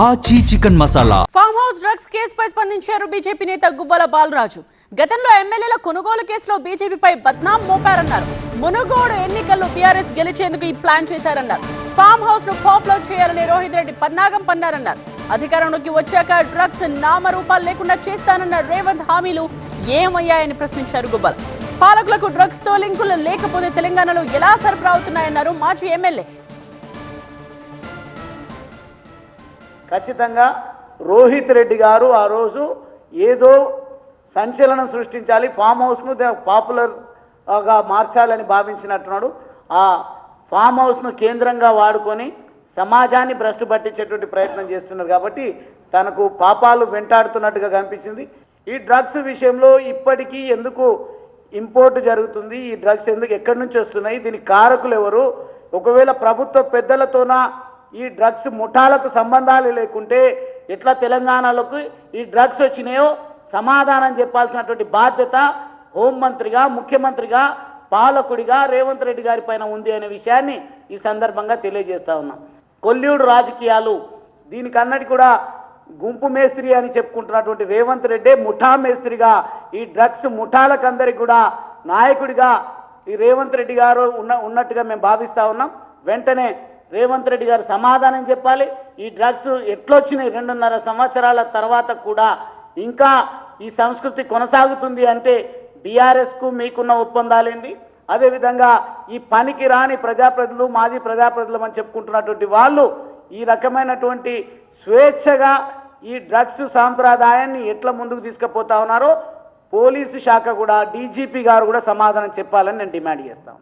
ఆచి chicken masala. Farm house drugs కేసుపై స్పందించారు బీజేపీ నేత గువ్వల బాలరాజు. గతంలో ఎమ్మెల్యేల కొనుగోలు కేసులో బీజేపీపై బద్నాం మోపారన్నారు. మునుగోడు ఎన్నికల్లో టీఆర్ఎస్ గెలిచేందుకు ఈ ప్లాన్ చేశారన్నారు. ఫామ్ హౌస్ ను పాపులర్ చేయాలని రోహిత్ రెడ్డి పన్నాగం పన్నారన్నారు. అధికారంలోకి వచ్చాక డ్రగ్స్ నామరూపాలు లేకుండా చేస్తానన్న రేవంత్ హామీలు ఏమయ్యాయని ప్రశ్నించారు గువ్వల. పాలకులకు డ్రగ్స్ తో లింకులు లేకపోతే తెలంగాణలో ఎలా సరఫరా అవుతున్నాయన్నారు మాజీ ఎమ్మెల్యే. ఖచ్చితంగా రోహిత్ రెడ్డి గారు ఆ రోజు ఏదో సంచలనం సృష్టించాలి, ఫామ్ హౌస్ను పాపులర్గా మార్చాలని భావించినట్టున్నాడు. ఆ ఫామ్ హౌస్ను కేంద్రంగా వాడుకొని సమాజాన్ని భ్రష్టు పట్టించేటువంటి ప్రయత్నం చేస్తున్నారు. కాబట్టి తనకు పాపాలు వెంటాడుతున్నట్టుగా కనిపించింది. ఈ డ్రగ్స్ విషయంలో ఇప్పటికీ ఎందుకు ఇంపోర్ట్ జరుగుతుంది, ఈ డ్రగ్స్ ఎందుకు ఎక్కడి నుంచి వస్తున్నాయి, దీనికి కారకులు ఎవరు, ఒకవేళ ప్రభుత్వ పెద్దలతోన ఈ డ్రగ్స్ ముఠాలకు సంబంధాలు లేకుంటే ఎట్లా తెలంగాణలోకి ఈ డ్రగ్స్ వచ్చినాయో సమాధానం చెప్పాల్సినటువంటి బాధ్యత హోంమంత్రిగా, ముఖ్యమంత్రిగా, పాలకుడిగా రేవంత్ రెడ్డి గారి పైన ఉంది అనే విషయాన్ని ఈ సందర్భంగా తెలియజేస్తా ఉన్నాం. కొల్యూడు రాజకీయాలు దీనికన్నటి కూడా గుంపు మేస్త్రి అని చెప్పుకుంటున్నటువంటి రేవంత్ రెడ్డి ముఠా మేస్త్రిగా ఈ డ్రగ్స్ ముఠాలకందరికి కూడా నాయకుడిగా ఈ రేవంత్ రెడ్డి గారు ఉన్నట్టుగా మేము భావిస్తూ ఉన్నాం. వెంటనే రేవంత్ రెడ్డి గారు సమాధానం చెప్పాలి. ఈ డ్రగ్స్ ఎట్లొచ్చినాయి 2.5 సంవత్సరాల తర్వాత కూడా ఇంకా ఈ సంస్కృతి కొనసాగుతుంది అంటే బీఆర్ఎస్కు మీకున్న ఒప్పందాలేంది? అదేవిధంగా ఈ పనికి రాని ప్రజాప్రతినిధులు, మాజీ ప్రజాప్రతినిధులు అని చెప్పుకుంటున్నటువంటి వాళ్ళు ఈ రకమైనటువంటి స్వేచ్ఛగా ఈ డ్రగ్స్ సాంప్రదాయాన్ని ఎట్లా ముందుకు తీసుకుపోతా ఉన్నారో పోలీసు శాఖ కూడా, డీజీపీ గారు కూడా సమాధానం చెప్పాలని నేను డిమాండ్ చేస్తాను.